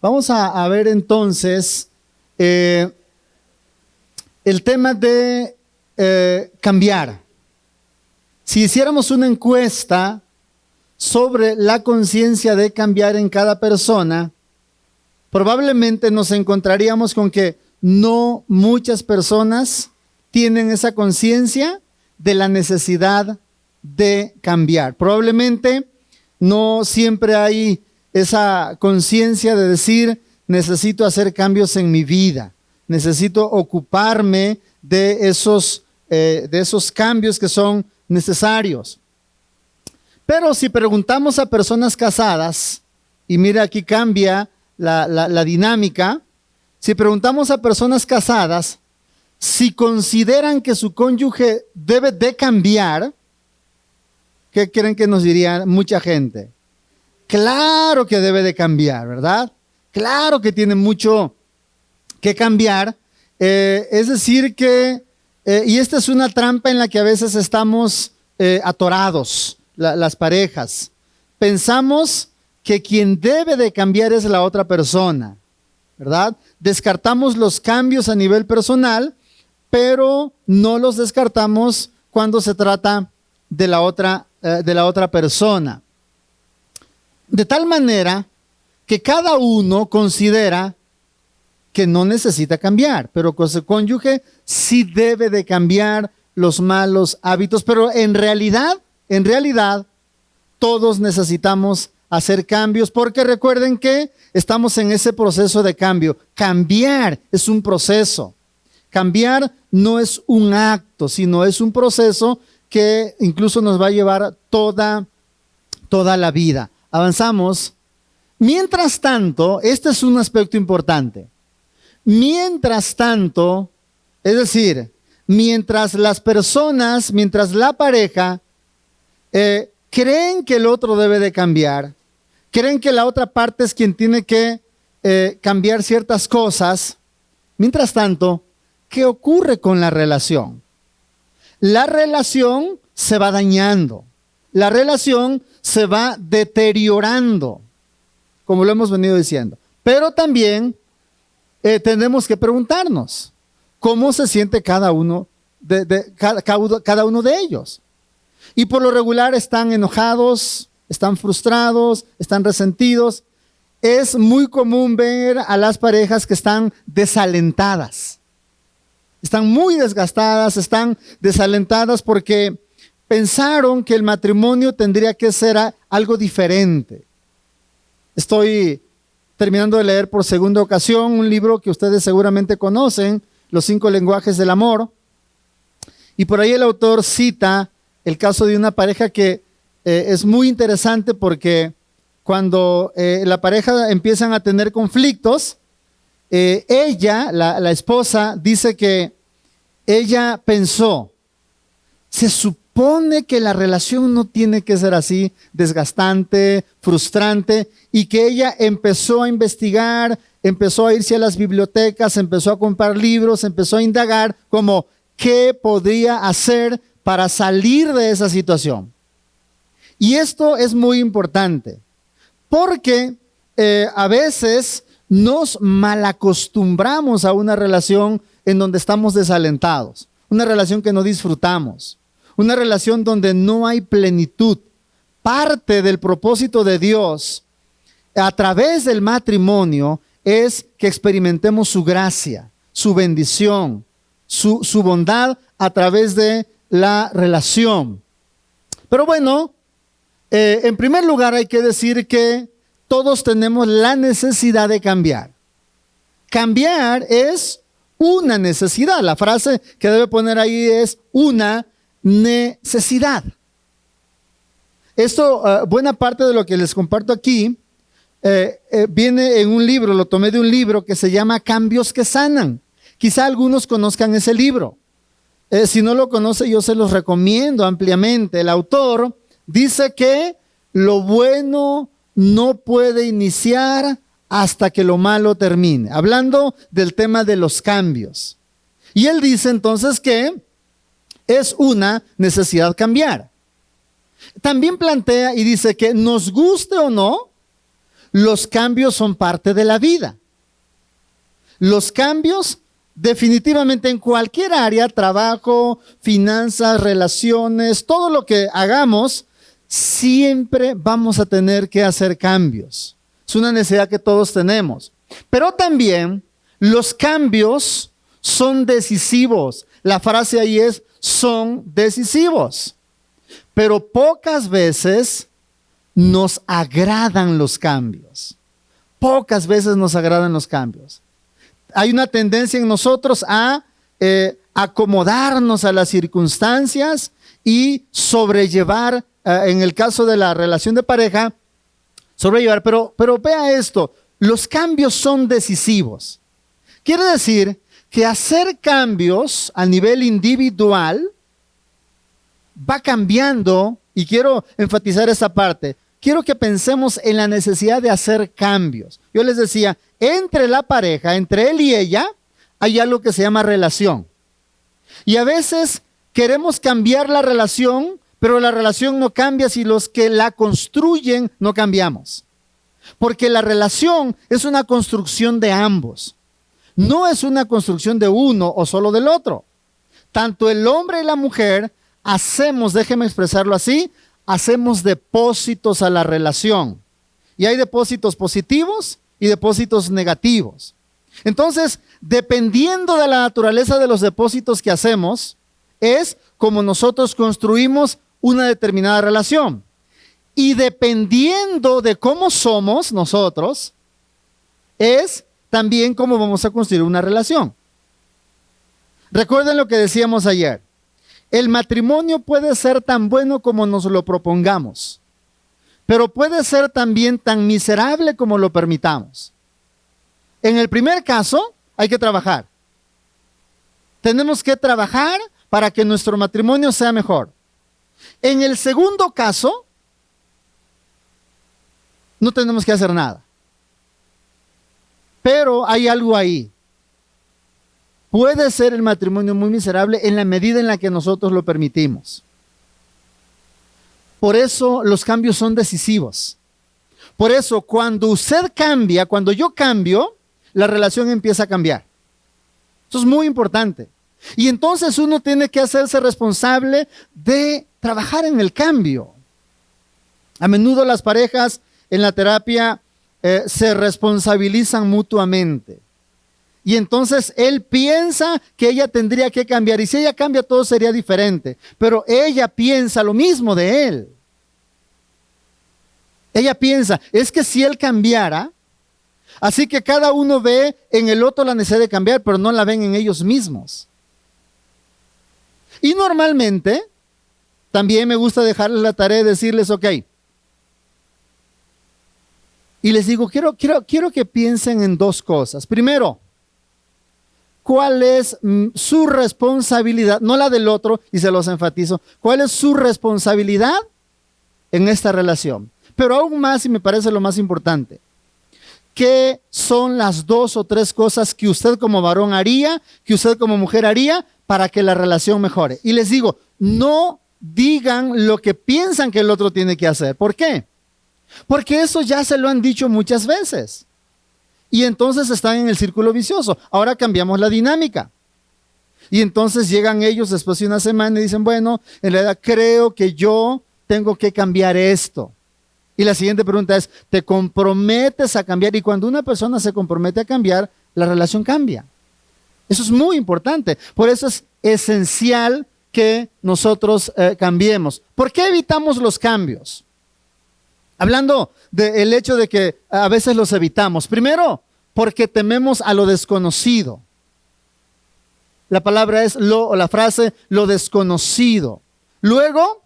Vamos a ver entonces el tema de cambiar. Si hiciéramos una encuesta sobre la conciencia de cambiar en cada persona, probablemente nos encontraríamos con que no muchas personas tienen esa conciencia de la necesidad de cambiar. Probablemente no siempre hay esa conciencia de decir, necesito hacer cambios en mi vida, necesito ocuparme de esos cambios que son necesarios. Pero si preguntamos a personas casadas, y mira, aquí cambia la dinámica, si preguntamos a personas casadas si consideran que su cónyuge debe de cambiar, ¿qué creen que nos diría mucha gente? Claro que debe de cambiar, ¿verdad? Claro que tiene mucho que cambiar. Es decir que, y esta es una trampa en la que a veces estamos atorados, las parejas. Pensamos que quien debe de cambiar es la otra persona, ¿verdad? Descartamos los cambios a nivel personal, pero no los descartamos cuando se trata de la otra persona. De tal manera que cada uno considera que no necesita cambiar, pero con su cónyuge sí debe de cambiar los malos hábitos, pero en realidad, todos necesitamos hacer cambios, porque recuerden que estamos en ese proceso de cambio. Cambiar es un proceso. Cambiar no es un acto, sino es un proceso que incluso nos va a llevar toda la vida. Avanzamos. Mientras tanto, este es un aspecto importante. Mientras tanto, es decir, mientras las personas, mientras la pareja creen que el otro debe de cambiar, creen que la otra parte es quien tiene que cambiar ciertas cosas, mientras tanto, ¿qué ocurre con la relación? La relación se va dañando, la relación se va deteriorando, como lo hemos venido diciendo. Pero también tenemos que preguntarnos, ¿cómo se siente cada uno de ellos? Y por lo regular están enojados, están frustrados, están resentidos. Es muy común ver a las parejas que están desalentadas. Están muy desgastadas, están desalentadas porque pensaron que el matrimonio tendría que ser algo diferente. Estoy terminando de leer por segunda ocasión un libro que ustedes seguramente conocen, Los 5 lenguajes del amor. Y por ahí el autor cita el caso de una pareja que es muy interesante porque cuando la pareja empiezan a tener conflictos, ella, la esposa, dice que ella pensó, se supone que la relación no tiene que ser así, desgastante, frustrante, y que ella empezó a investigar, empezó a irse a las bibliotecas, empezó a comprar libros, empezó a indagar como qué podría hacer para salir de esa situación. Y esto es muy importante, porque a veces nos malacostumbramos a una relación en donde estamos desalentados, una relación que no disfrutamos, una relación donde no hay plenitud. Parte del propósito de Dios a través del matrimonio es que experimentemos su gracia, su bendición, su bondad a través de la relación. Pero bueno, en primer lugar hay que decir que todos tenemos la necesidad de cambiar. Cambiar es una necesidad. La frase que debe poner ahí es una necesidad. Esto, buena parte de lo que les comparto aquí, viene en un libro, lo tomé de un libro que se llama Cambios que Sanan. Quizá algunos conozcan ese libro. Si no lo conoce, yo se los recomiendo ampliamente. El autor dice que lo bueno no puede iniciar hasta que lo malo termine, hablando del tema de los cambios. Y él dice entonces que es una necesidad cambiar. También plantea y dice que nos guste o no, los cambios son parte de la vida. Los cambios definitivamente en cualquier área, trabajo, finanzas, relaciones, todo lo que hagamos, siempre vamos a tener que hacer cambios. Es una necesidad que todos tenemos. Pero también los cambios son decisivos. La frase ahí es, son decisivos. Pero pocas veces nos agradan los cambios. Pocas veces nos agradan los cambios. Hay una tendencia en nosotros a acomodarnos a las circunstancias y sobrellevar, en el caso de la relación de pareja, sobrellevar, pero vea esto, los cambios son decisivos. Quiere decir que hacer cambios a nivel individual va cambiando, y quiero enfatizar esa parte, quiero que pensemos en la necesidad de hacer cambios. Yo les decía, entre la pareja, entre él y ella, hay algo que se llama relación. Y a veces queremos cambiar la relación, pero la relación no cambia si los que la construyen no cambiamos. Porque la relación es una construcción de ambos. No es una construcción de uno o solo del otro. Tanto el hombre y la mujer hacemos, déjeme expresarlo así, hacemos depósitos a la relación. Y hay depósitos positivos y depósitos negativos. Entonces, dependiendo de la naturaleza de los depósitos que hacemos, es como nosotros construimos una determinada relación. Y dependiendo de cómo somos nosotros, es también cómo vamos a construir una relación. Recuerden lo que decíamos ayer. El matrimonio puede ser tan bueno como nos lo propongamos, pero puede ser también tan miserable como lo permitamos. En el primer caso, hay que trabajar. Tenemos que trabajar para que nuestro matrimonio sea mejor. En el segundo caso, no tenemos que hacer nada. Pero hay algo ahí. Puede ser el matrimonio muy miserable en la medida en la que nosotros lo permitimos. Por eso los cambios son decisivos. Por eso cuando usted cambia, cuando yo cambio, la relación empieza a cambiar. Eso es muy importante. Y entonces uno tiene que hacerse responsable de trabajar en el cambio. A menudo las parejas en la terapia se responsabilizan mutuamente. Y entonces él piensa que ella tendría que cambiar. Y si ella cambia, todo sería diferente. Pero ella piensa lo mismo de él. Ella piensa, es que si él cambiara, así que cada uno ve en el otro la necesidad de cambiar, pero no la ven en ellos mismos. Y normalmente, también me gusta dejarles la tarea de decirles, ok. Y les digo, quiero que piensen en dos cosas. Primero, ¿cuál es su responsabilidad? No la del otro, y se los enfatizo. ¿Cuál es su responsabilidad en esta relación? Pero aún más, y me parece lo más importante, ¿qué son las 2 o 3 cosas que usted como varón haría, que usted como mujer haría para que la relación mejore? Y les digo, no digan lo que piensan que el otro tiene que hacer. ¿Por qué? Porque eso ya se lo han dicho muchas veces. Y entonces están en el círculo vicioso. Ahora cambiamos la dinámica. Y entonces llegan ellos después de una semana y dicen, bueno, en realidad creo que yo tengo que cambiar esto. Y la siguiente pregunta es, ¿te comprometes a cambiar? Y cuando una persona se compromete a cambiar, la relación cambia. Eso es muy importante. Por eso es esencial que nosotros cambiemos. ¿Por qué evitamos los cambios? Hablando del hecho de que a veces los evitamos. Primero, porque tememos a lo desconocido. La palabra es la frase, lo desconocido. Luego,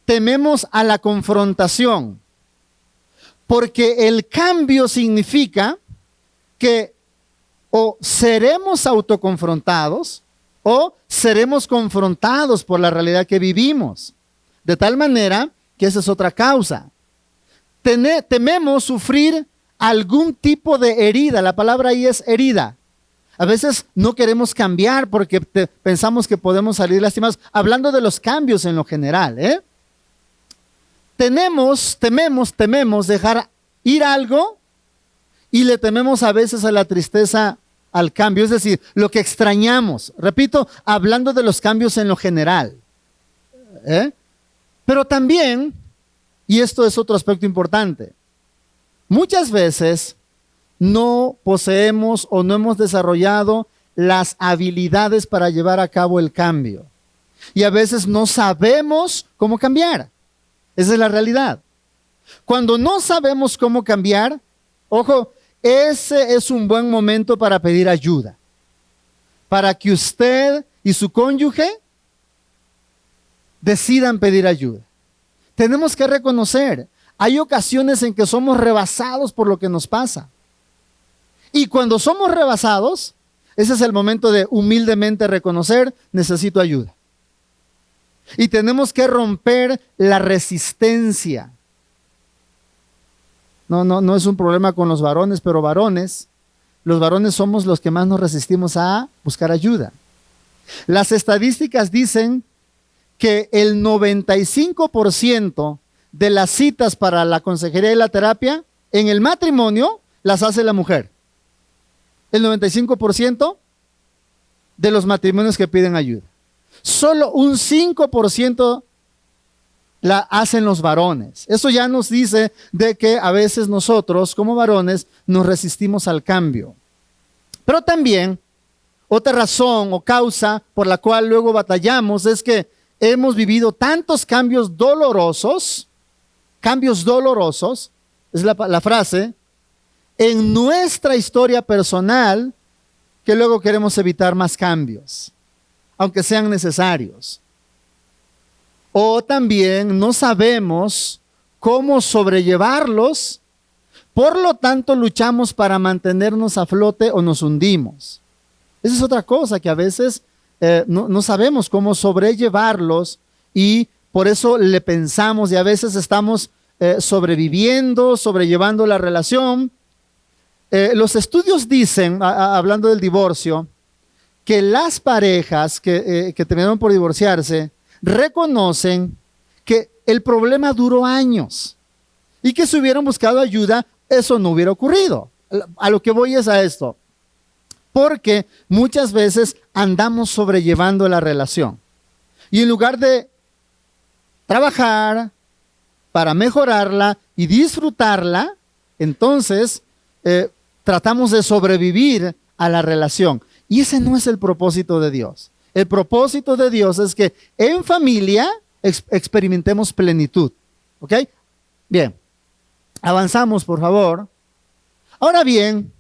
tememos a la confrontación. Porque el cambio significa que o seremos autoconfrontados o seremos confrontados por la realidad que vivimos. De tal manera que esa es otra causa. Tememos sufrir algún tipo de herida. La palabra ahí es herida. A veces no queremos cambiar porque pensamos que podemos salir lastimados. Hablando de los cambios en lo general, tememos dejar ir algo y le tememos a veces a la tristeza, al cambio, es decir, lo que extrañamos. Repito, hablando de los cambios en lo general. Pero también, y esto es otro aspecto importante, muchas veces no poseemos o no hemos desarrollado las habilidades para llevar a cabo el cambio. Y a veces no sabemos cómo cambiar. Esa es la realidad. Cuando no sabemos cómo cambiar, ojo, ese es un buen momento para pedir ayuda. Para que usted y su cónyuge decidan pedir ayuda. Tenemos que reconocer, hay ocasiones en que somos rebasados por lo que nos pasa. Y cuando somos rebasados, ese es el momento de humildemente reconocer, necesito ayuda. Y tenemos que romper la resistencia. No es un problema con los varones, pero los varones somos los que más nos resistimos a buscar ayuda. Las estadísticas dicen que el 95% de las citas para la consejería y la terapia en el matrimonio las hace la mujer. El 95% de los matrimonios que piden ayuda. Solo un 5% la hacen los varones. Eso ya nos dice de que a veces nosotros como varones nos resistimos al cambio. Pero también otra razón o causa por la cual luego batallamos es que hemos vivido tantos cambios dolorosos, es la frase, en nuestra historia personal, que luego queremos evitar más cambios, aunque sean necesarios. O también no sabemos cómo sobrellevarlos, por lo tanto luchamos para mantenernos a flote o nos hundimos. Esa es otra cosa que a veces no sabemos cómo sobrellevarlos y por eso le pensamos y a veces estamos sobrellevando la relación. Los estudios dicen, hablando del divorcio, que las parejas que terminaron por divorciarse reconocen que el problema duró años y que si hubieran buscado ayuda, eso no hubiera ocurrido. A lo que voy es a esto. Porque muchas veces andamos sobrellevando la relación. Y en lugar de trabajar para mejorarla y disfrutarla, entonces tratamos de sobrevivir a la relación. Y ese no es el propósito de Dios. El propósito de Dios es que en familia experimentemos plenitud. ¿Ok? Bien. Avanzamos, por favor. Ahora bien,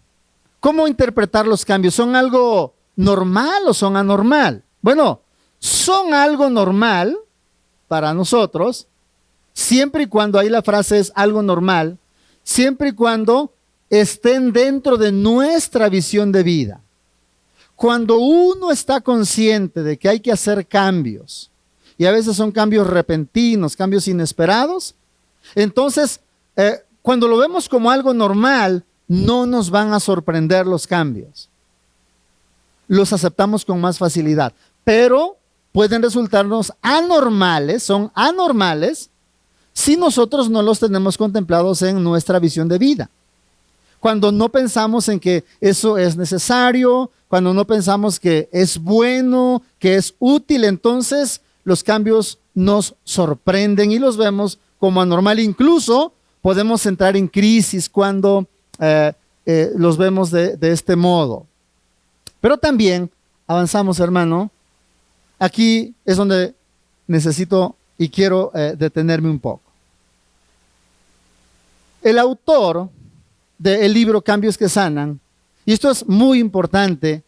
¿cómo interpretar los cambios? ¿Son algo normal o son anormal? Bueno, son algo normal para nosotros, siempre y cuando, ahí la frase es algo normal, siempre y cuando estén dentro de nuestra visión de vida. Cuando uno está consciente de que hay que hacer cambios, y a veces son cambios repentinos, cambios inesperados, entonces, cuando lo vemos como algo normal, no nos van a sorprender los cambios. Los aceptamos con más facilidad, pero pueden resultarnos anormales, son anormales, si nosotros no los tenemos contemplados en nuestra visión de vida. Cuando no pensamos en que eso es necesario, cuando no pensamos que es bueno, que es útil, entonces los cambios nos sorprenden y los vemos como anormal. Incluso podemos entrar en crisis cuando los vemos de este modo. Pero también, avanzamos, hermano, aquí es donde necesito y quiero detenerme un poco. El autor del libro Cambios que Sanan, y esto es muy importante,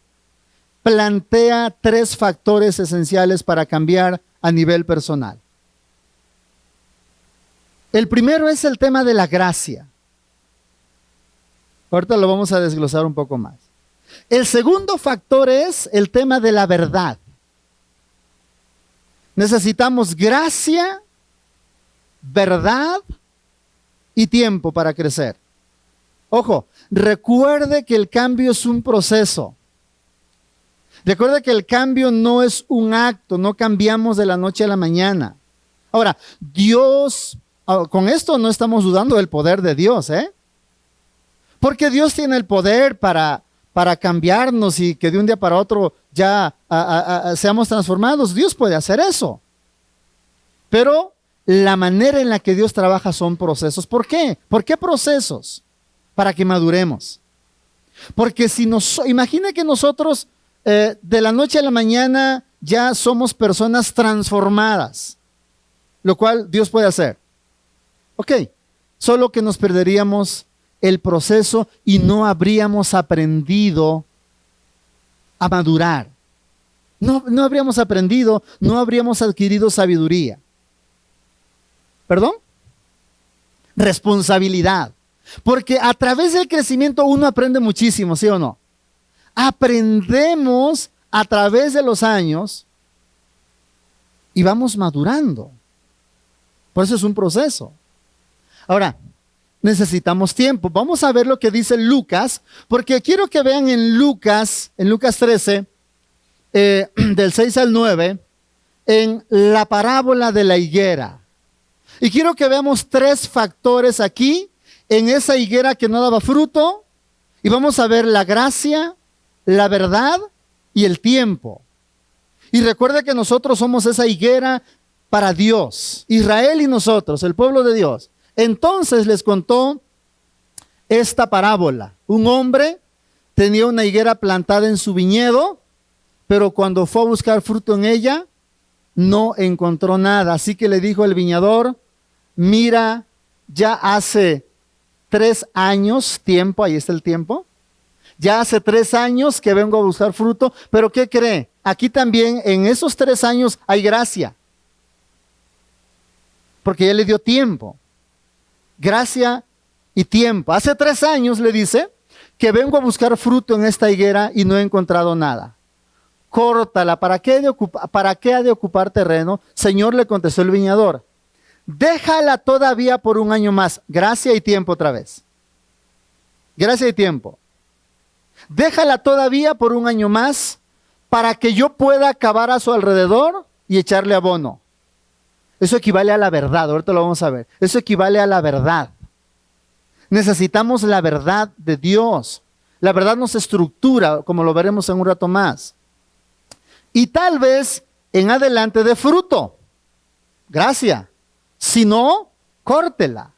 plantea 3 factores esenciales para cambiar a nivel personal. El primero es el tema de la gracia. Ahorita lo vamos a desglosar un poco más. El segundo factor es el tema de la verdad. Necesitamos gracia, verdad y tiempo para crecer. Ojo, recuerde que el cambio es un proceso. Recuerde que el cambio no es un acto, no cambiamos de la noche a la mañana. Ahora, Dios, con esto no estamos dudando del poder de Dios, Porque Dios tiene el poder para cambiarnos y que de un día para otro ya seamos transformados. Dios puede hacer eso. Pero la manera en la que Dios trabaja son procesos. ¿Por qué? ¿Por qué procesos? Para que maduremos. Porque si imagina que nosotros de la noche a la mañana ya somos personas transformadas, lo cual Dios puede hacer. Ok, solo que nos perderíamos el proceso y no habríamos aprendido a madurar. No habríamos aprendido, no habríamos adquirido sabiduría. ¿Perdón? Responsabilidad. Porque a través del crecimiento uno aprende muchísimo, ¿sí o no? Aprendemos a través de los años y vamos madurando. Por eso es un proceso. Ahora, necesitamos tiempo. Vamos a ver lo que dice Lucas, porque quiero que vean en Lucas 13, del 6 al 9, en la parábola de la higuera. Y quiero que veamos 3 factores aquí, en esa higuera que no daba fruto, y vamos a ver la gracia, la verdad y el tiempo. Y recuerda que nosotros somos esa higuera para Dios, Israel y nosotros, el pueblo de Dios. Entonces les contó esta parábola. Un hombre tenía una higuera plantada en su viñedo, pero cuando fue a buscar fruto en ella, no encontró nada. Así que le dijo el viñador: mira, ya hace 3 años, tiempo, ahí está el tiempo, ya hace 3 años que vengo a buscar fruto, pero ¿qué cree? Aquí también en esos 3 años hay gracia, porque ya le dio tiempo. Gracia y tiempo. Hace 3 años le dice que vengo a buscar fruto en esta higuera y no he encontrado nada. Córtala, ¿para qué ha de ocupar terreno? Señor, le contestó el viñador, déjala todavía por 1 año más. Gracia y tiempo otra vez. Gracia y tiempo. Déjala todavía por 1 año más para que yo pueda cavar a su alrededor y echarle abono. Eso equivale a la verdad, ahorita lo vamos a ver. Eso equivale a la verdad. Necesitamos la verdad de Dios. La verdad nos estructura, como lo veremos en un rato más. Y tal vez en adelante dé fruto. Gracia. Si no, córtela.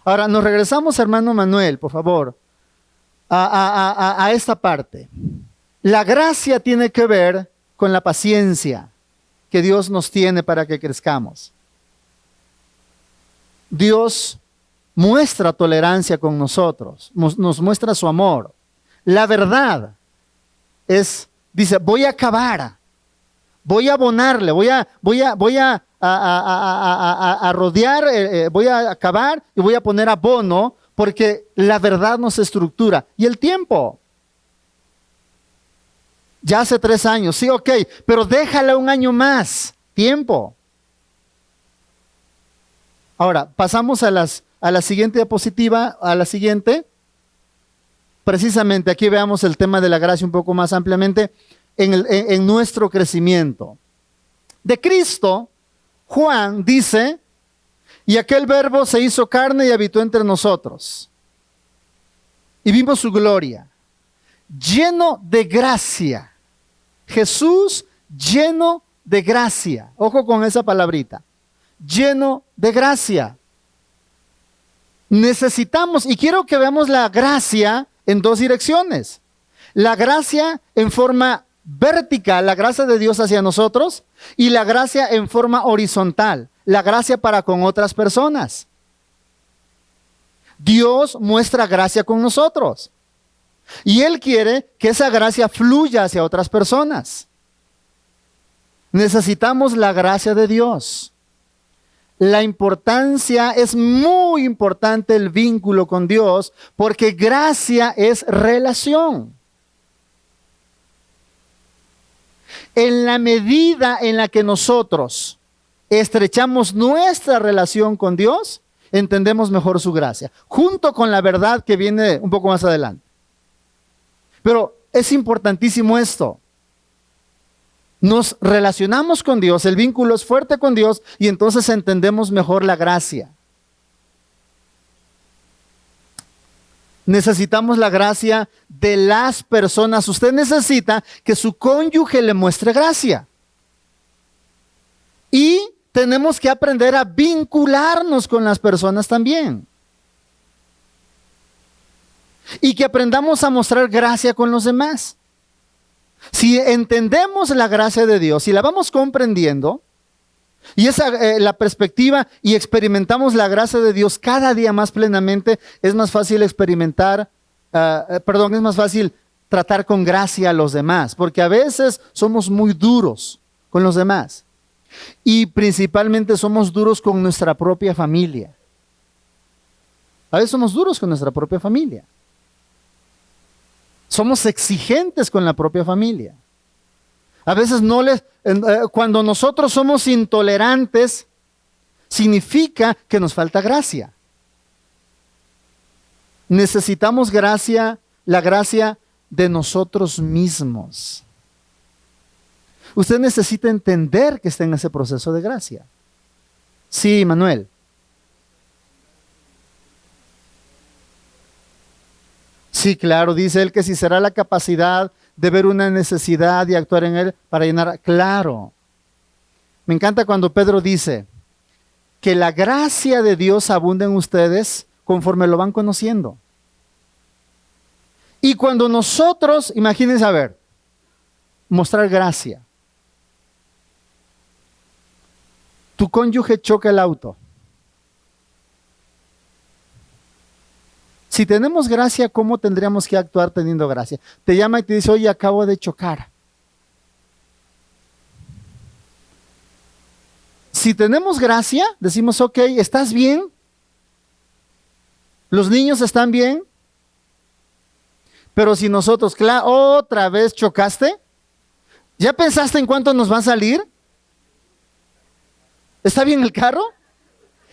Ahora, nos regresamos, hermano Manuel, por favor, a esta parte. La gracia tiene que ver con la paciencia que Dios nos tiene para que crezcamos. Dios muestra tolerancia con nosotros, nos muestra su amor. La verdad dice, voy a cavar, voy a abonarle, voy a rodear, voy a cavar y voy a poner abono, porque la verdad nos estructura. Y el tiempo. Ya hace 3 años, sí, ok, pero déjala 1 año más, tiempo. Ahora, pasamos a la siguiente diapositiva, a la siguiente. Precisamente aquí veamos el tema de la gracia un poco más ampliamente en nuestro crecimiento. De Cristo, Juan dice, y aquel verbo se hizo carne y habitó entre nosotros. Y vimos su gloria, lleno de gracia. Jesús lleno de gracia. Ojo con esa palabrita. Lleno de gracia. Necesitamos, y quiero que veamos la gracia en 2 direcciones. La gracia en forma vertical, la gracia de Dios hacia nosotros, y la gracia en forma horizontal, la gracia para con otras personas. Dios muestra gracia con nosotros. Y Él quiere que esa gracia fluya hacia otras personas. Necesitamos la gracia de Dios. La importancia, es muy importante el vínculo con Dios, porque gracia es relación. En la medida en la que nosotros estrechamos nuestra relación con Dios, entendemos mejor su gracia, junto con la verdad que viene un poco más adelante. Pero es importantísimo esto. Nos relacionamos con Dios, el vínculo es fuerte con Dios y entonces entendemos mejor la gracia. Necesitamos la gracia de las personas. Usted necesita que su cónyuge le muestre gracia. Y tenemos que aprender a vincularnos con las personas también. Y que aprendamos a mostrar gracia con los demás. Si entendemos la gracia de Dios y la vamos comprendiendo, y esa la perspectiva, y experimentamos la gracia de Dios cada día más plenamente, es más fácil es más fácil tratar con gracia a los demás, porque a veces somos muy duros con los demás, y principalmente somos duros con nuestra propia familia. A veces somos duros con nuestra propia familia. Somos exigentes con la propia familia. A veces cuando nosotros somos intolerantes, significa que nos falta gracia. Necesitamos gracia, la gracia de nosotros mismos. Usted necesita entender que está en ese proceso de gracia. Sí, Manuel. Sí, claro, dice él que si será la capacidad de ver una necesidad y actuar en él para llenar. Claro. Me encanta cuando Pedro dice que la gracia de Dios abunda en ustedes conforme lo van conociendo. Y cuando nosotros, imagínense, a ver, mostrar gracia. Tu cónyuge choca el auto. Si tenemos gracia, ¿cómo tendríamos que actuar teniendo gracia? Te llama y te dice, oye, acabo de chocar. Si tenemos gracia, decimos, ok, ¿estás bien? ¿Los niños están bien? Pero si nosotros, claro, otra vez chocaste, ¿ya pensaste en cuánto nos va a salir? ¿Está bien el carro?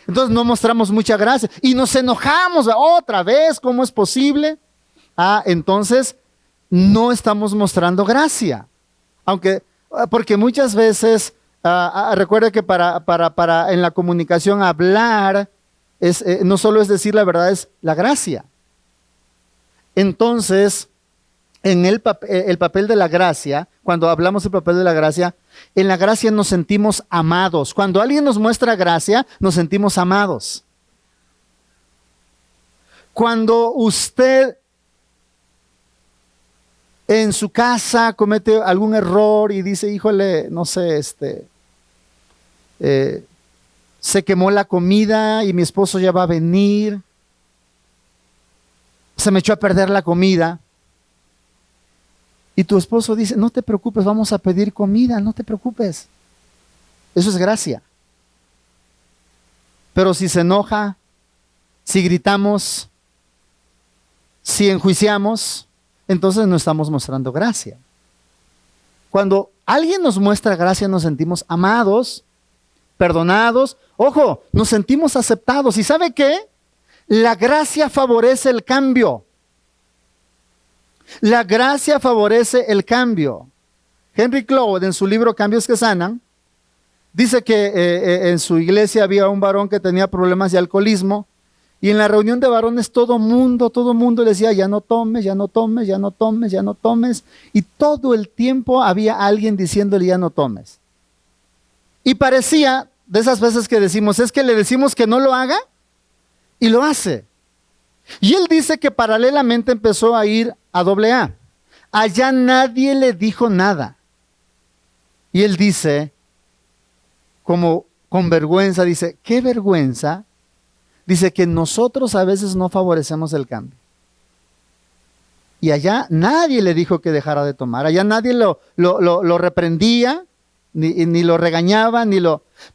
Entonces no mostramos mucha gracia y nos enojamos otra vez, ¿cómo es posible? Entonces no estamos mostrando gracia. Porque muchas veces, recuerda que para en la comunicación hablar no solo es decir la verdad, es la gracia. Entonces, en el papel de la gracia, cuando hablamos del papel de la gracia, en la gracia nos sentimos amados. Cuando alguien nos muestra gracia, nos sentimos amados. Cuando usted en su casa comete algún error y dice, híjole, no sé, se quemó la comida y mi esposo ya va a venir, se me echó a perder la comida. Y tu esposo dice, no te preocupes, vamos a pedir comida, no te preocupes. Eso es gracia. Pero si se enoja, si gritamos, si enjuiciamos, entonces no estamos mostrando gracia. Cuando alguien nos muestra gracia, nos sentimos amados, perdonados. Ojo, nos sentimos aceptados. ¿Y sabe qué? La gracia favorece el cambio. La gracia favorece el cambio. Henry Cloud, en su libro Cambios que Sanan, dice que en su iglesia había un varón que tenía problemas de alcoholismo y en la reunión de varones todo mundo le decía, ya no tomes, ya no tomes, ya no tomes, ya no tomes. Y todo el tiempo había alguien diciéndole, ya no tomes. Y parecía, de esas veces que decimos, es que le decimos que no lo haga y lo hace. Y él dice que paralelamente empezó a ir a AA. Allá nadie le dijo nada. Y él dice, como con vergüenza, dice, ¿qué vergüenza? Dice que nosotros a veces no favorecemos el cambio. Y allá nadie le dijo que dejara de tomar. Allá nadie lo reprendía, ni lo regañaba,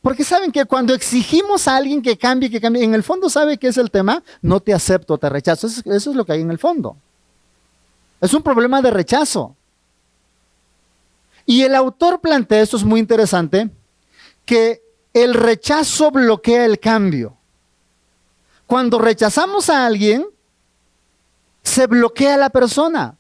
Porque saben que cuando exigimos a alguien que cambie, en el fondo, ¿sabe qué es el tema? No te acepto, te rechazo. Eso es lo que hay en el fondo. Es un problema de rechazo. Y el autor plantea, esto es muy interesante, que el rechazo bloquea el cambio. Cuando rechazamos a alguien, se bloquea la persona.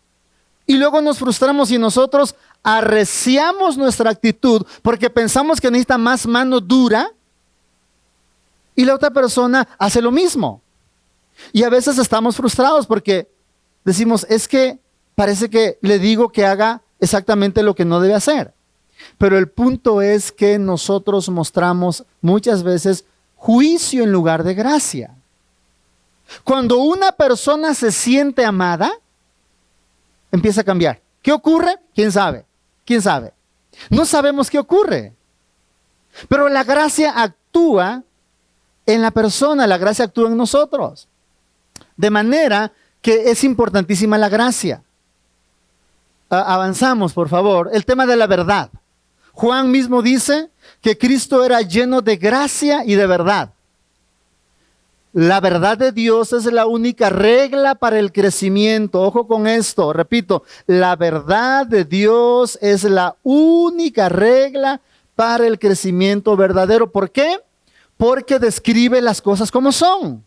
Y luego nos frustramos y nosotros arreciamos nuestra actitud porque pensamos que necesita más mano dura y la otra persona hace lo mismo. Y a veces estamos frustrados porque decimos, es que parece que le digo que haga exactamente lo que no debe hacer. Pero el punto es que nosotros mostramos muchas veces juicio en lugar de gracia. Cuando una persona se siente amada, empieza a cambiar. ¿Qué ocurre? ¿Quién sabe? ¿Quién sabe? No sabemos qué ocurre. Pero la gracia actúa en la persona, la gracia actúa en nosotros. De manera que es importantísima la gracia. Avanzamos, por favor. El tema de la verdad. Juan mismo dice que Cristo era lleno de gracia y de verdad. La verdad de Dios es la única regla para el crecimiento. Ojo con esto, repito, la verdad de Dios es la única regla para el crecimiento verdadero. ¿Por qué? Porque describe las cosas como son.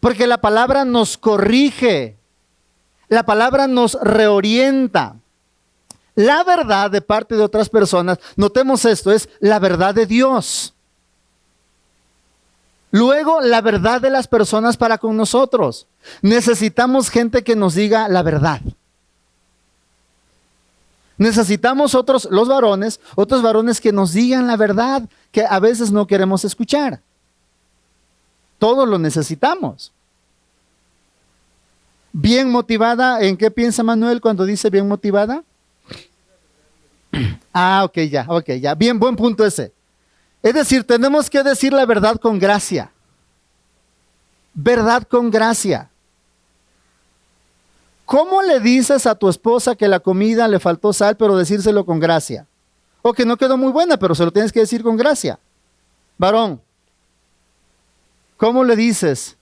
Porque la palabra nos corrige. La palabra nos reorienta. La verdad de parte de otras personas, notemos esto, es la verdad de Dios. Luego, la verdad de las personas para con nosotros. Necesitamos gente que nos diga la verdad. Necesitamos los varones, otros varones que nos digan la verdad que a veces no queremos escuchar. Todos lo necesitamos. Bien motivada, ¿en qué piensa Manuel cuando dice bien motivada? Ok, ya. Bien, buen punto ese. Es decir, tenemos que decir la verdad con gracia. Verdad con gracia. ¿Cómo le dices a tu esposa que la comida le faltó sal, pero decírselo con gracia? O que no quedó muy buena, pero se lo tienes que decir con gracia. Varón, ¿cómo le dices?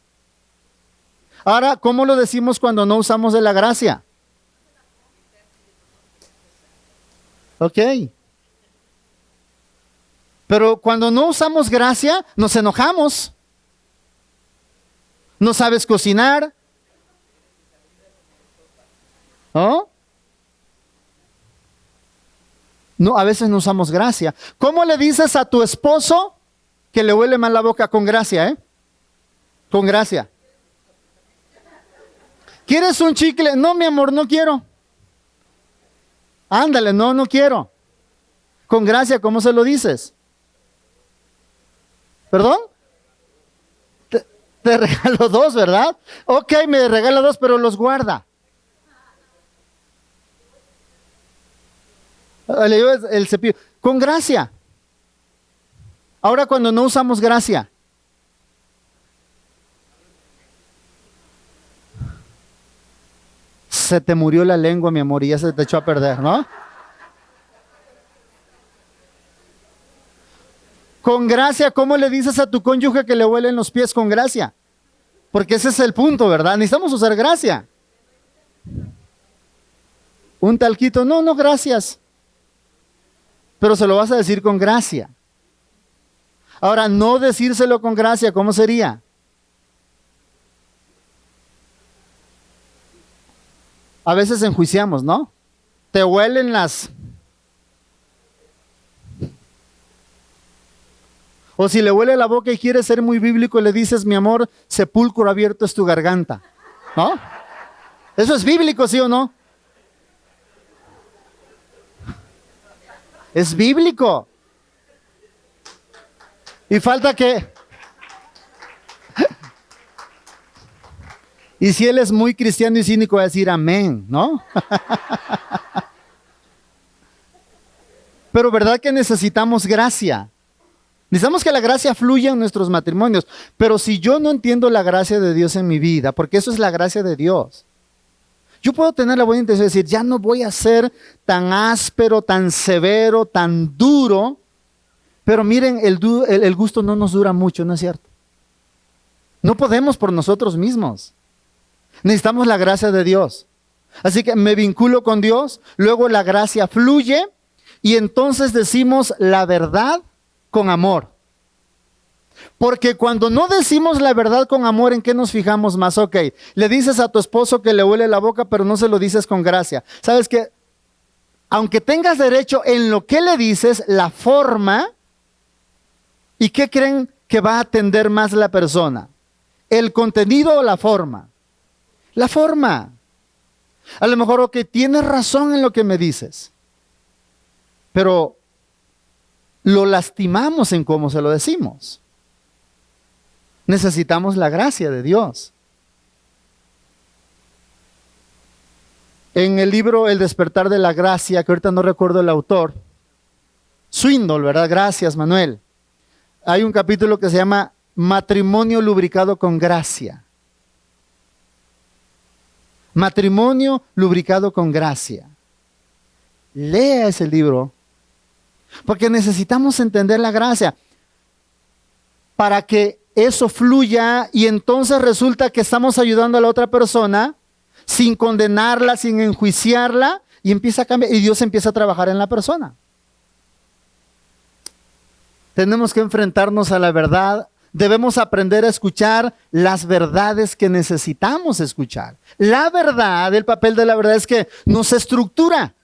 Ahora, ¿cómo lo decimos cuando no usamos de la gracia? Ok. Pero cuando no usamos gracia, nos enojamos. No sabes cocinar. ¿No? No, a veces no usamos gracia. ¿Cómo le dices a tu esposo que le huele mal la boca? Con gracia, Con gracia. ¿Quieres un chicle? No, mi amor, no quiero. Ándale, no quiero. Con gracia, ¿cómo se lo dices? ¿Perdón? Te regalo 2, ¿verdad? Ok, me regala 2, pero los guarda. Le digo el cepillo. Con gracia. Ahora cuando no usamos gracia. Se te murió la lengua, mi amor, y ya se te echó a perder, ¿no? Con gracia, ¿cómo le dices a tu cónyuge que le huelen los pies con gracia? Porque ese es el punto, ¿verdad? Necesitamos usar gracia. Un talquito, no, gracias. Pero se lo vas a decir con gracia. Ahora, no decírselo con gracia, ¿cómo sería? A veces enjuiciamos, ¿no? Te huelen las... O si le huele la boca y quiere ser muy bíblico, le dices, mi amor, sepulcro abierto es tu garganta, ¿no? ¿Eso es bíblico, sí o no? Es bíblico. Y falta que... Y si él es muy cristiano y cínico, va a decir amén, ¿no? Pero ¿verdad que necesitamos gracia? Necesitamos que la gracia fluya en nuestros matrimonios. Pero si yo no entiendo la gracia de Dios en mi vida, porque eso es la gracia de Dios, yo puedo tener la buena intención de decir, ya no voy a ser tan áspero, tan severo, tan duro. Pero miren, el gusto no nos dura mucho, ¿no es cierto? No podemos por nosotros mismos. Necesitamos la gracia de Dios. Así que me vinculo con Dios, luego la gracia fluye y entonces decimos la verdad con amor. Porque cuando no decimos la verdad con amor, ¿en qué nos fijamos más? Ok, le dices a tu esposo que le huele la boca, pero no se lo dices con gracia. ¿Sabes qué? Aunque tengas derecho en lo que le dices, la forma, ¿y qué creen que va a atender más la persona? ¿El contenido o la forma? La forma. A lo mejor, ok, tienes razón en lo que me dices, pero lo lastimamos en cómo se lo decimos. Necesitamos la gracia de Dios. En el libro El despertar de la gracia, que ahorita no recuerdo el autor, Swindoll, ¿verdad? Gracias, Manuel. Hay un capítulo que se llama Matrimonio lubricado con gracia. Matrimonio lubricado con gracia. Lea ese libro, porque necesitamos entender la gracia para que eso fluya y entonces resulta que estamos ayudando a la otra persona sin condenarla, sin enjuiciarla, y empieza a cambiar, y Dios empieza a trabajar en la persona. Tenemos que enfrentarnos a la verdad. Debemos aprender a escuchar las verdades que necesitamos escuchar. La verdad, el papel de la verdad es que nos estructura.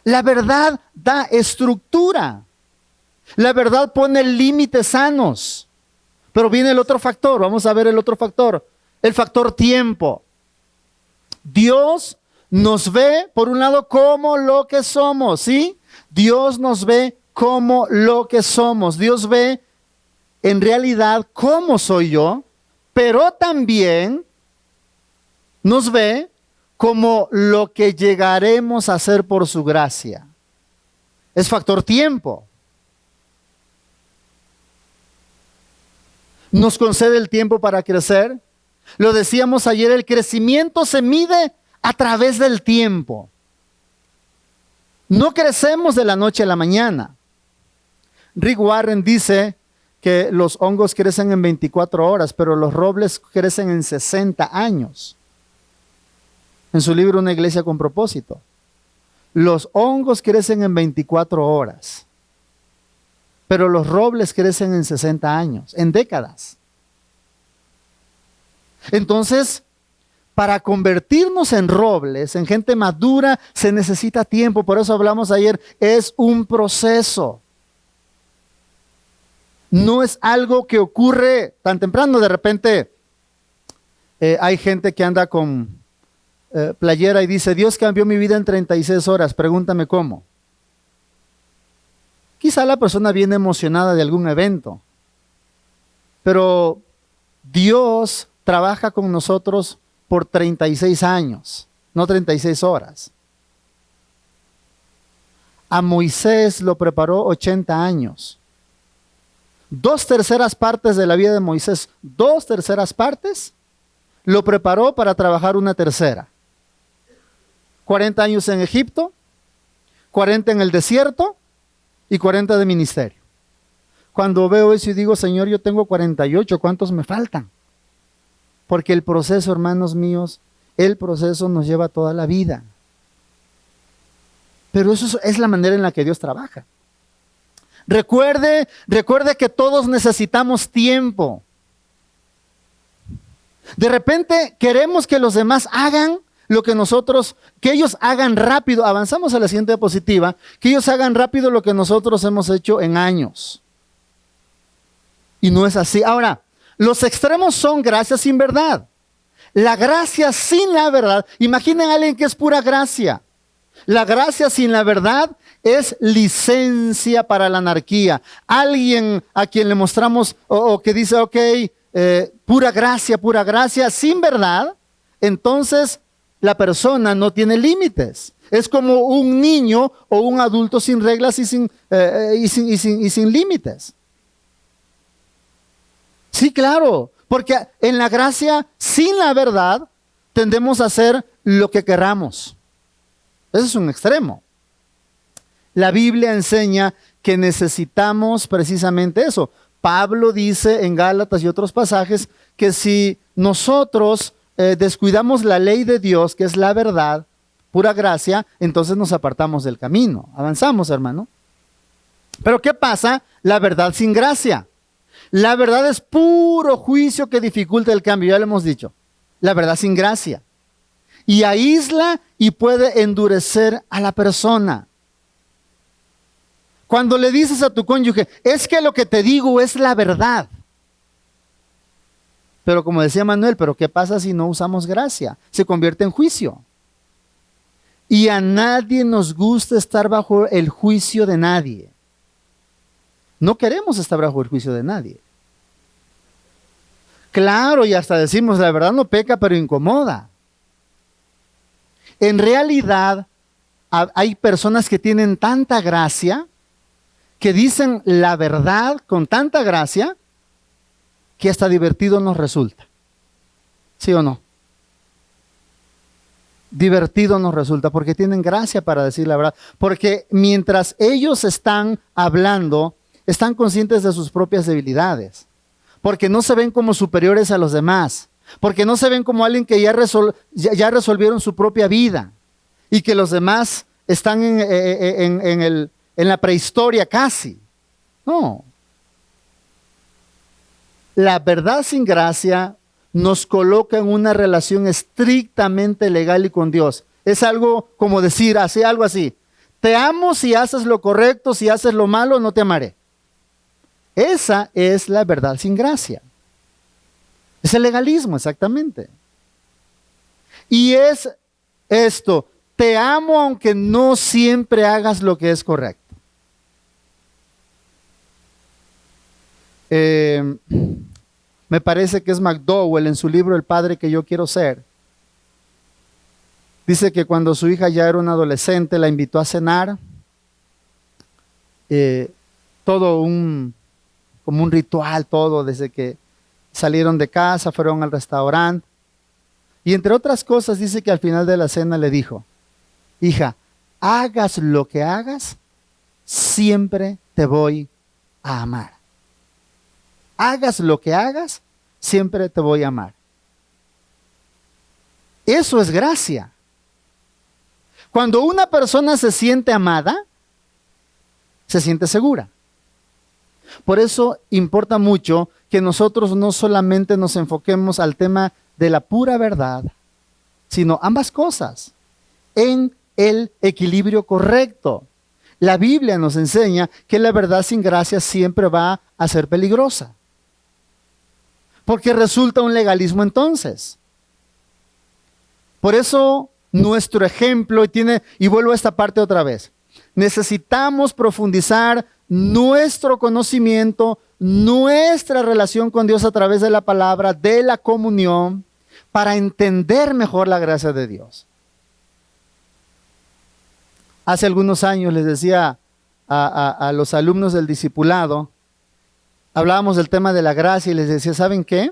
La verdad da estructura. La verdad pone límites sanos. Pero viene el otro factor, vamos a ver el otro factor, el factor tiempo. Dios nos ve, por un lado, como lo que somos, ¿sí? Dios nos ve como lo que somos. Dios ve en realidad cómo soy yo, pero también nos ve como lo que llegaremos a ser por su gracia. Es factor tiempo. Nos concede el tiempo para crecer. Lo decíamos ayer, el crecimiento se mide a través del tiempo. No crecemos de la noche a la mañana. Rick Warren dice que los hongos crecen en 24 horas, pero los robles crecen en 60 años. En su libro Una iglesia con propósito. Los hongos crecen en 24 horas, pero los robles crecen en 60 años, en décadas. Entonces, para convertirnos en robles, en gente madura, se necesita tiempo. Por eso hablamos ayer, es un proceso. No es algo que ocurre tan temprano. De repente hay gente que anda con playera y dice, Dios cambió mi vida en 36 horas. Pregúntame cómo. Quizá la persona viene emocionada de algún evento, pero Dios trabaja con nosotros por 36 años, no 36 horas. A Moisés lo preparó 80 años. 2/3 partes de la vida de Moisés, 2/3 partes, lo preparó para trabajar 1/3. 40 años en Egipto, 40 en el desierto y 40 de ministerio. Cuando veo eso y digo, Señor, yo tengo 48, ¿cuántos me faltan? Porque el proceso, hermanos míos, el proceso nos lleva toda la vida. Pero eso es la manera en la que Dios trabaja. Recuerde que todos necesitamos tiempo. De repente queremos que los demás hagan lo que nosotros, que ellos hagan rápido. Avanzamos a la siguiente diapositiva, que ellos hagan rápido lo que nosotros hemos hecho en años. Y no es así. Ahora, los extremos son gracia sin verdad. La gracia sin la verdad. Imaginen a alguien que es pura gracia. La gracia sin la verdad es licencia para la anarquía. Alguien a quien le mostramos o que dice, ok, pura gracia, sin verdad, entonces la persona no tiene límites. Es como un niño o un adulto sin reglas y sin límites. Sí, claro, porque en la gracia sin la verdad tendemos a hacer lo que queramos. Ese es un extremo. La Biblia enseña que necesitamos precisamente eso. Pablo dice en Gálatas y otros pasajes que si nosotros descuidamos la ley de Dios, que es la verdad, pura gracia, entonces nos apartamos del camino. Avanzamos, hermano. Pero ¿qué pasa? La verdad sin gracia. La verdad es puro juicio que dificulta el cambio, ya lo hemos dicho. La verdad sin gracia. Y aísla y puede endurecer a la persona. Cuando le dices a tu cónyuge, es que lo que te digo es la verdad. Pero como decía Manuel, ¿pero qué pasa si no usamos gracia? Se convierte en juicio. Y a nadie nos gusta estar bajo el juicio de nadie. No queremos estar bajo el juicio de nadie. Claro, y hasta decimos, la verdad no peca, pero incomoda. En realidad, hay personas que tienen tanta gracia, que dicen la verdad con tanta gracia, que hasta divertido nos resulta. ¿Sí o no? Divertido nos resulta porque tienen gracia para decir la verdad. Porque mientras ellos están hablando, están conscientes de sus propias debilidades. Porque no se ven como superiores a los demás. Porque no se ven como alguien que ya resolvieron su propia vida. Y que los demás están en la prehistoria casi. No. La verdad sin gracia nos coloca en una relación estrictamente legal y con Dios. Es algo como decir, hace algo así. Te amo si haces lo correcto, si haces lo malo, no te amaré. Esa es la verdad sin gracia. Es el legalismo, exactamente. Y es esto, te amo aunque no siempre hagas lo que es correcto. Me parece que es McDowell en su libro El padre que yo quiero ser. Dice que cuando su hija ya era una adolescente, la invitó a cenar. Todo como un ritual, todo, desde que salieron de casa, fueron al restaurante. Y entre otras cosas dice que al final de la cena le dijo, hija, hagas lo que hagas, siempre te voy a amar. Hagas lo que hagas, siempre te voy a amar. Eso es gracia. Cuando una persona se siente amada, se siente segura. Por eso importa mucho que nosotros no solamente nos enfoquemos al tema de la pura verdad, sino ambas cosas, en el equilibrio correcto. La Biblia nos enseña que la verdad sin gracia siempre va a ser peligrosa. Porque resulta un legalismo entonces. Por eso nuestro ejemplo, y vuelvo a esta parte otra vez, necesitamos profundizar nuestro conocimiento, nuestra relación con Dios a través de la palabra, de la comunión, para entender mejor la gracia de Dios. Hace algunos años les decía a los alumnos del discipulado, hablábamos del tema de la gracia y les decía, ¿saben qué?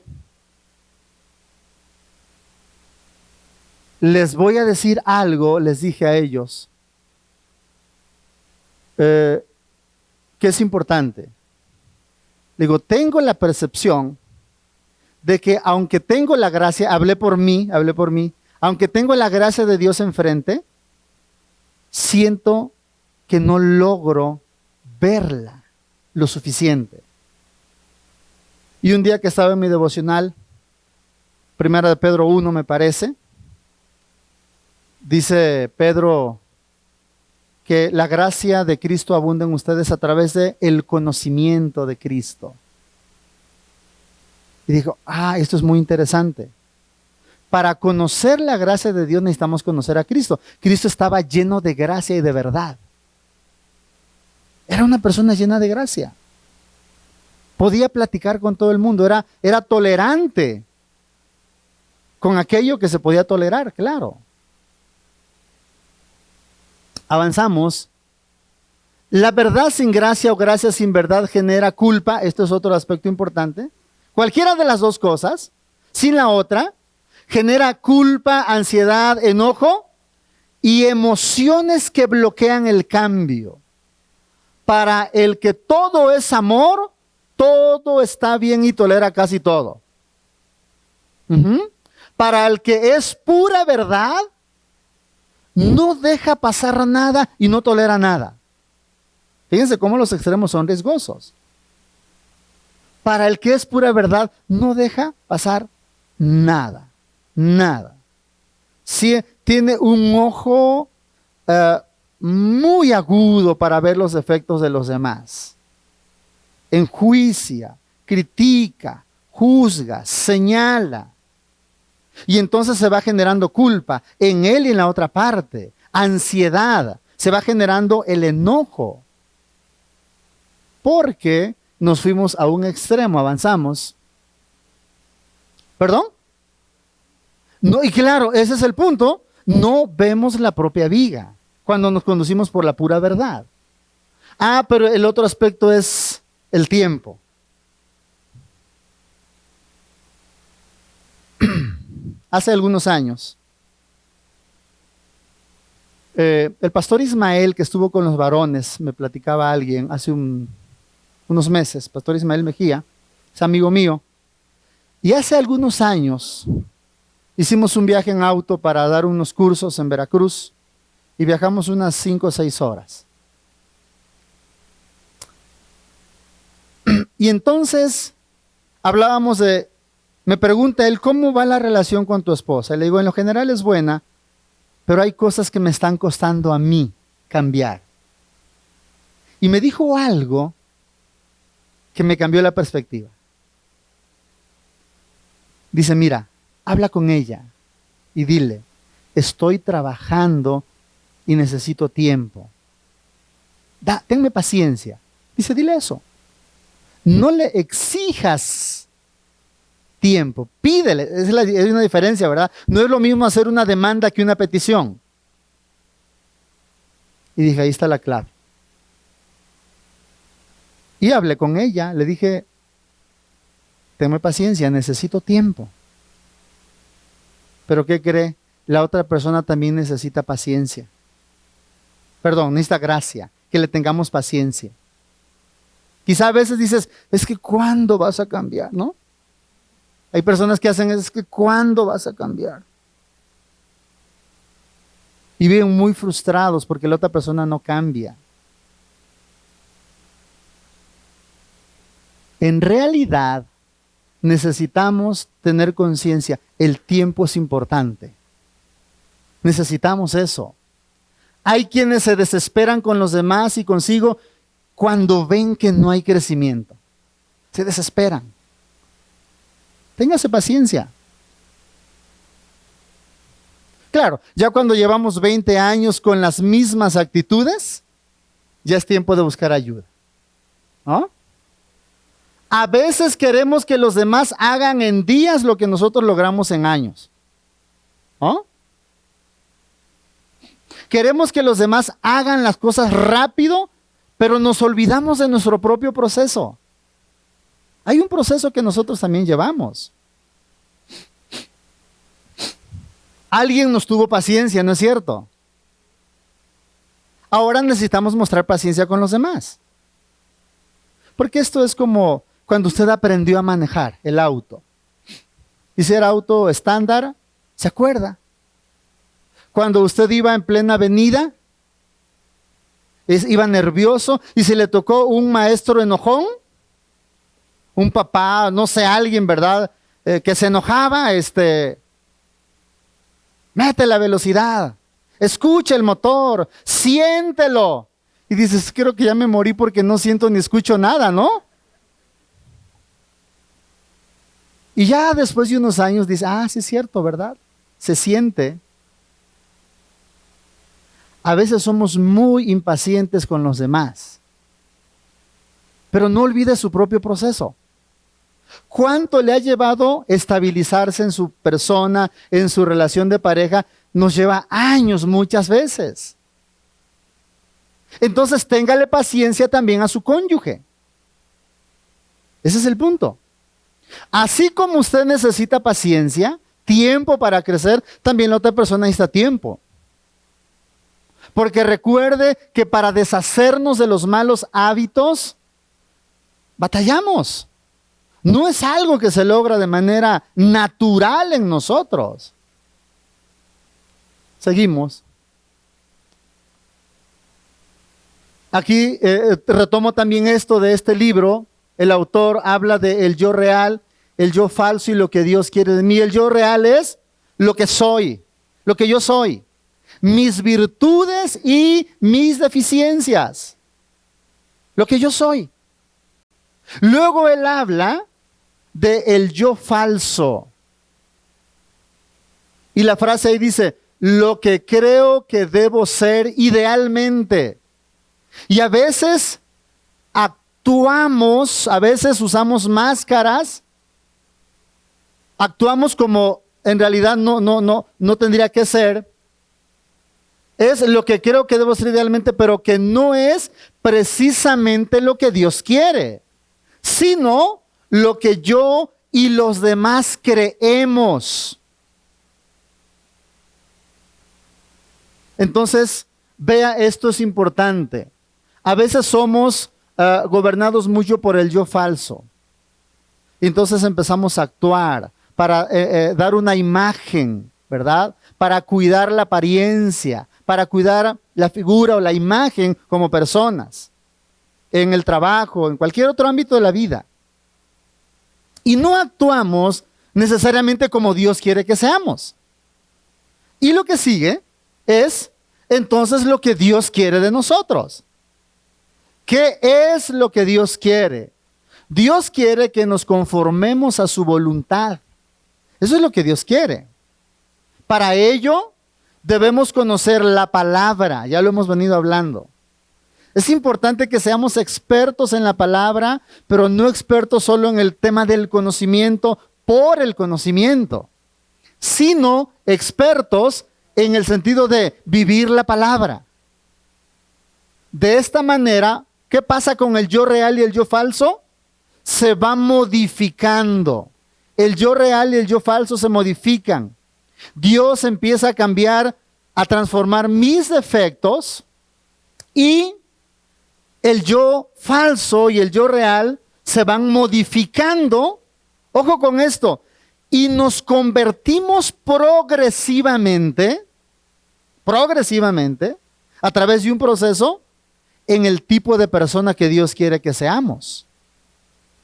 Les voy a decir algo, les dije a ellos, que es importante. Digo, tengo la percepción de que aunque tengo la gracia, hablé por mí, aunque tengo la gracia de Dios enfrente, siento que no logro verla lo suficiente. Y un día que estaba en mi devocional, Primera de Pedro 1 me parece, dice Pedro que la gracia de Cristo abunda en ustedes a través del conocimiento de Cristo. Y dijo, esto es muy interesante. Para conocer la gracia de Dios necesitamos conocer a Cristo. Cristo estaba lleno de gracia y de verdad. Era una persona llena de gracia. Podía platicar con todo el mundo, era tolerante con aquello que se podía tolerar, claro. Avanzamos. La verdad sin gracia o gracia sin verdad genera culpa. Esto es otro aspecto importante. Cualquiera de las dos cosas, sin la otra, genera culpa, ansiedad, enojo y emociones que bloquean el cambio. Para el que todo es amor, todo está bien y tolera casi todo. Para el que es pura verdad, no deja pasar nada y no tolera nada. Fíjense cómo los extremos son riesgosos. Para el que es pura verdad, no deja pasar nada. Nada. Sí, tiene un ojo muy agudo para ver los defectos de los demás. Enjuicia, critica, juzga, señala. Y entonces se va generando culpa en él y en la otra parte, ansiedad, se va generando el enojo. Porque nos fuimos a un extremo, avanzamos. ¿Perdón? No, y claro, ese es el punto. No vemos la propia viga cuando nos conducimos por la pura verdad. Ah, pero el otro aspecto es el tiempo. Hace algunos años, el pastor Ismael, que estuvo con los varones, me platicaba alguien hace unos meses, pastor Ismael Mejía, es amigo mío, y hace algunos años hicimos un viaje en auto para dar unos cursos en Veracruz y viajamos unas 5 o 6 horas. Y entonces hablábamos me pregunta él, ¿cómo va la relación con tu esposa? Y le digo, en lo general es buena, pero hay cosas que me están costando a mí cambiar. Y me dijo algo que me cambió la perspectiva. Dice, mira, habla con ella y dile, estoy trabajando y necesito tiempo. Tenme paciencia. Dice, dile eso. No le exijas tiempo, pídele. Es una diferencia, ¿verdad? No es lo mismo hacer una demanda que una petición. Y dije, ahí está la clave. Y hablé con ella, le dije, tenme paciencia, necesito tiempo. Pero ¿qué cree? La otra persona también necesita paciencia. Perdón, necesita gracia, que le tengamos paciencia. Quizá a veces dices, es que ¿cuándo vas a cambiar? ¿No? Hay personas que hacen es que ¿cuándo vas a cambiar? Y viven muy frustrados porque la otra persona no cambia. En realidad, necesitamos tener conciencia, el tiempo es importante. Necesitamos eso. Hay quienes se desesperan con los demás y consigo cuando ven que no hay crecimiento. Se desesperan. Téngase paciencia. Claro, ya cuando llevamos 20 años con las mismas actitudes, ya es tiempo de buscar ayuda. ¿No? A veces queremos que los demás hagan en días lo que nosotros logramos en años. ¿No? Queremos que los demás hagan las cosas rápido, pero nos olvidamos de nuestro propio proceso. Hay un proceso que nosotros también llevamos. Alguien nos tuvo paciencia, ¿no es cierto? Ahora necesitamos mostrar paciencia con los demás. Porque esto es como cuando usted aprendió a manejar el auto. Y si era auto estándar, ¿se acuerda? Cuando usted iba en plena avenida, iba nervioso y se le tocó un maestro enojón, un papá, no sé, alguien, ¿verdad? Que se enojaba, mete la velocidad, escucha el motor, siéntelo. Y dices, creo que ya me morí porque no siento ni escucho nada, ¿no? Y ya después de unos años dice, sí es cierto, ¿verdad? Se siente. A veces somos muy impacientes con los demás. Pero no olvide su propio proceso. ¿Cuánto le ha llevado estabilizarse en su persona, en su relación de pareja? Nos lleva años muchas veces. Entonces téngale paciencia también a su cónyuge. Ese es el punto. Así como usted necesita paciencia, tiempo para crecer, también la otra persona necesita tiempo. Porque recuerde que para deshacernos de los malos hábitos, batallamos. No es algo que se logra de manera natural en nosotros. Seguimos. Aquí retomo también esto de este libro. El autor habla de el yo real, el yo falso y lo que Dios quiere de mí. El yo real es lo que soy, lo que yo soy. Mis virtudes y mis deficiencias. Lo que yo soy. Luego él habla del yo falso. Y la frase ahí dice, lo que creo que debo ser idealmente. Y a veces actuamos, a veces usamos máscaras, actuamos como en realidad no tendría que ser. Es lo que creo que debo ser idealmente, pero que no es precisamente lo que Dios quiere, sino lo que yo y los demás creemos. Entonces, vea, esto es importante. A veces somos gobernados mucho por el yo falso. Entonces empezamos a actuar para dar una imagen, ¿verdad? Para cuidar la apariencia, para cuidar la figura o la imagen como personas, en el trabajo, en cualquier otro ámbito de la vida. Y no actuamos necesariamente como Dios quiere que seamos. Y lo que sigue es entonces lo que Dios quiere de nosotros. ¿Qué es lo que Dios quiere? Dios quiere que nos conformemos a su voluntad. Eso es lo que Dios quiere. Para ello debemos conocer la palabra, ya lo hemos venido hablando. Es importante que seamos expertos en la palabra, pero no expertos solo en el tema del conocimiento por el conocimiento, sino expertos en el sentido de vivir la palabra. De esta manera, ¿qué pasa con el yo real y el yo falso? Se va modificando. El yo real y el yo falso se modifican. Dios empieza a cambiar, a transformar mis defectos, y el yo falso y el yo real se van modificando. Ojo con esto. Y nos convertimos progresivamente, a través de un proceso, en el tipo de persona que Dios quiere que seamos.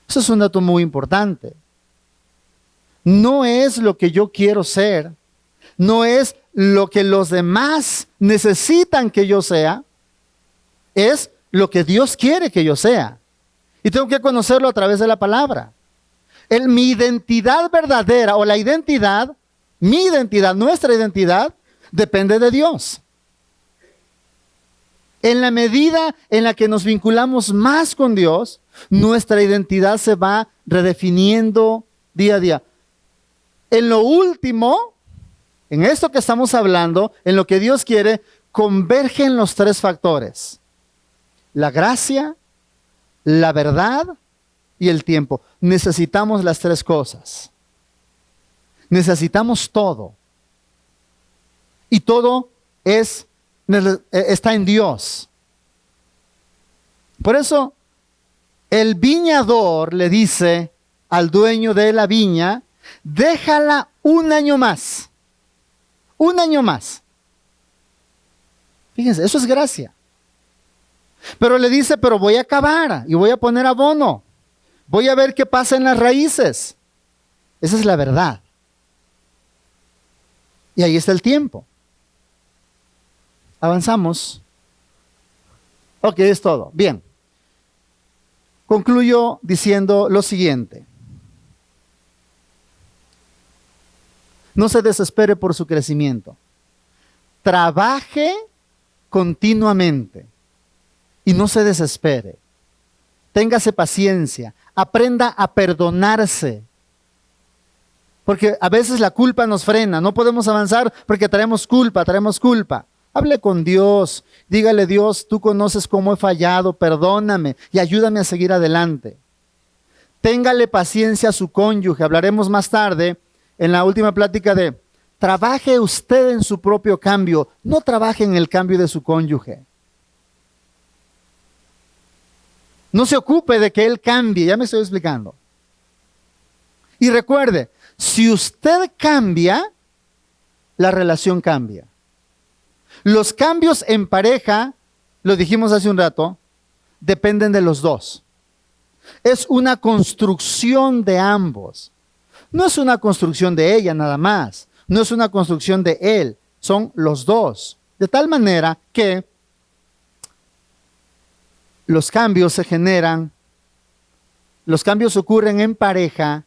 Eso es un dato muy importante. No es lo que yo quiero ser, no es lo que los demás necesitan que yo sea, es lo que Dios quiere que yo sea. Y tengo que conocerlo a través de la palabra. Mi identidad verdadera, o la identidad, mi identidad, nuestra identidad, depende de Dios. En la medida en la que nos vinculamos más con Dios, nuestra identidad se va redefiniendo día a día. En lo último, en esto que estamos hablando, en lo que Dios quiere, convergen los tres factores: la gracia, la verdad y el tiempo. Necesitamos las tres cosas. Necesitamos todo. Y todo está en Dios. Por eso, el viñador le dice al dueño de la viña: déjala un año más. Un año más. Fíjense, eso es gracia. Pero le dice, pero voy a cavar y voy a poner abono. Voy a ver qué pasa en las raíces. Esa es la verdad. Y ahí está el tiempo. Avanzamos. Ok, es todo. Bien. Concluyo diciendo lo siguiente. No se desespere por su crecimiento. Trabaje continuamente y no se desespere. Téngase paciencia. Aprenda a perdonarse. Porque a veces la culpa nos frena. No podemos avanzar porque traemos culpa. Hable con Dios. Dígale: Dios, tú conoces cómo he fallado. Perdóname y ayúdame a seguir adelante. Téngale paciencia a su cónyuge. Hablaremos más tarde en la última plática de: trabaje usted en su propio cambio. No trabaje en el cambio de su cónyuge. No se ocupe de que él cambie. Ya me estoy explicando. Y recuerde, si usted cambia, la relación cambia. Los cambios en pareja, lo dijimos hace un rato, dependen de los dos. Es una construcción de ambos. No es una construcción de ella nada más. No es una construcción de él. Son los dos. De tal manera que los cambios se generan, los cambios ocurren en pareja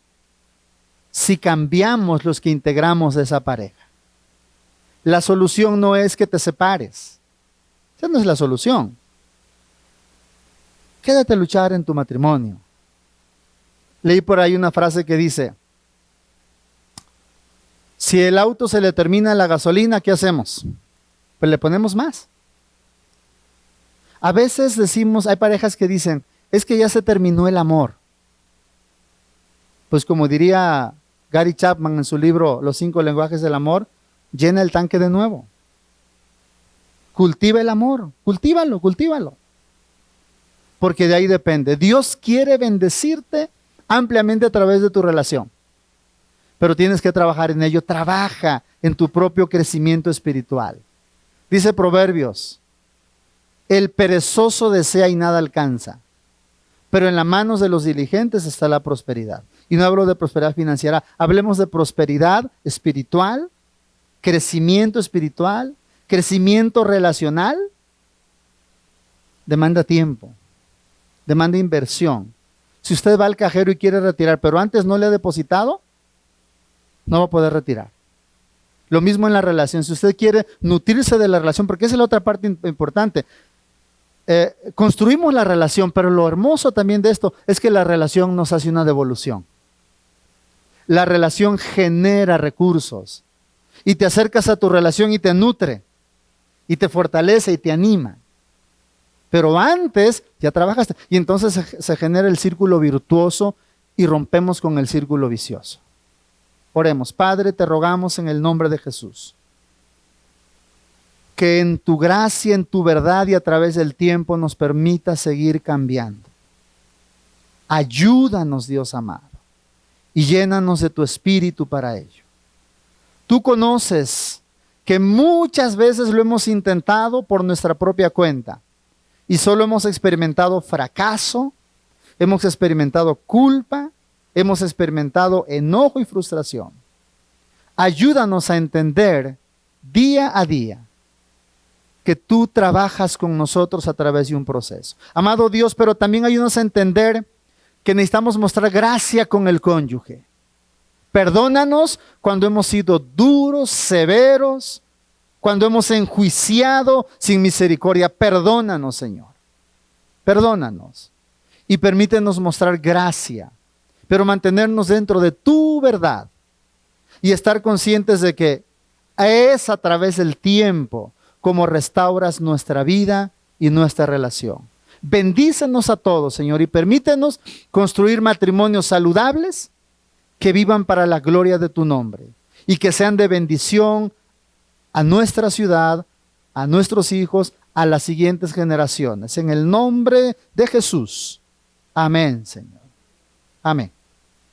si cambiamos los que integramos esa pareja. La solución no es que te separes. Esa no es la solución. Quédate a luchar en tu matrimonio. Leí por ahí una frase que dice, si el auto se le termina la gasolina, ¿qué hacemos? Pues le ponemos más. A veces decimos, hay parejas que dicen, es que ya se terminó el amor. Pues como diría Gary Chapman en su libro Los 5 lenguajes del amor, llena el tanque de nuevo. Cultiva el amor, cultívalo, cultívalo. Porque de ahí depende. Dios quiere bendecirte ampliamente a través de tu relación. Pero tienes que trabajar en ello. Trabaja en tu propio crecimiento espiritual. Dice Proverbios, el perezoso desea y nada alcanza, pero en las manos de los diligentes está la prosperidad. Y no hablo de prosperidad financiera, hablemos de prosperidad espiritual, crecimiento espiritual, crecimiento relacional. Demanda tiempo, demanda inversión. Si usted va al cajero y quiere retirar, pero antes no le ha depositado, no va a poder retirar. Lo mismo en la relación. Si usted quiere nutrirse de la relación, porque esa es la otra parte importante. Construimos la relación, pero lo hermoso también de esto es que la relación nos hace una devolución. La relación genera recursos y te acercas a tu relación y te nutre y te fortalece y te anima. Pero antes ya trabajaste y entonces se genera el círculo virtuoso y rompemos con el círculo vicioso. Oremos. Padre, te rogamos en el nombre de Jesús, que en tu gracia, en tu verdad y a través del tiempo nos permita seguir cambiando. Ayúdanos, Dios amado, y llénanos de tu espíritu para ello. Tú conoces que muchas veces lo hemos intentado por nuestra propia cuenta y solo hemos experimentado fracaso, hemos experimentado culpa, hemos experimentado enojo y frustración. Ayúdanos a entender día a día que tú trabajas con nosotros a través de un proceso. Amado Dios, pero también ayúdanos a entender que necesitamos mostrar gracia con el cónyuge. Perdónanos cuando hemos sido duros, severos, cuando hemos enjuiciado sin misericordia. Perdónanos, Señor. Perdónanos. Y permítenos mostrar gracia, pero mantenernos dentro de tu verdad y estar conscientes de que es a través del tiempo como restauras nuestra vida y nuestra relación. Bendícenos a todos, Señor, y permítenos construir matrimonios saludables que vivan para la gloria de tu nombre y que sean de bendición a nuestra ciudad, a nuestros hijos, a las siguientes generaciones. En el nombre de Jesús. Amén, Señor. Amén.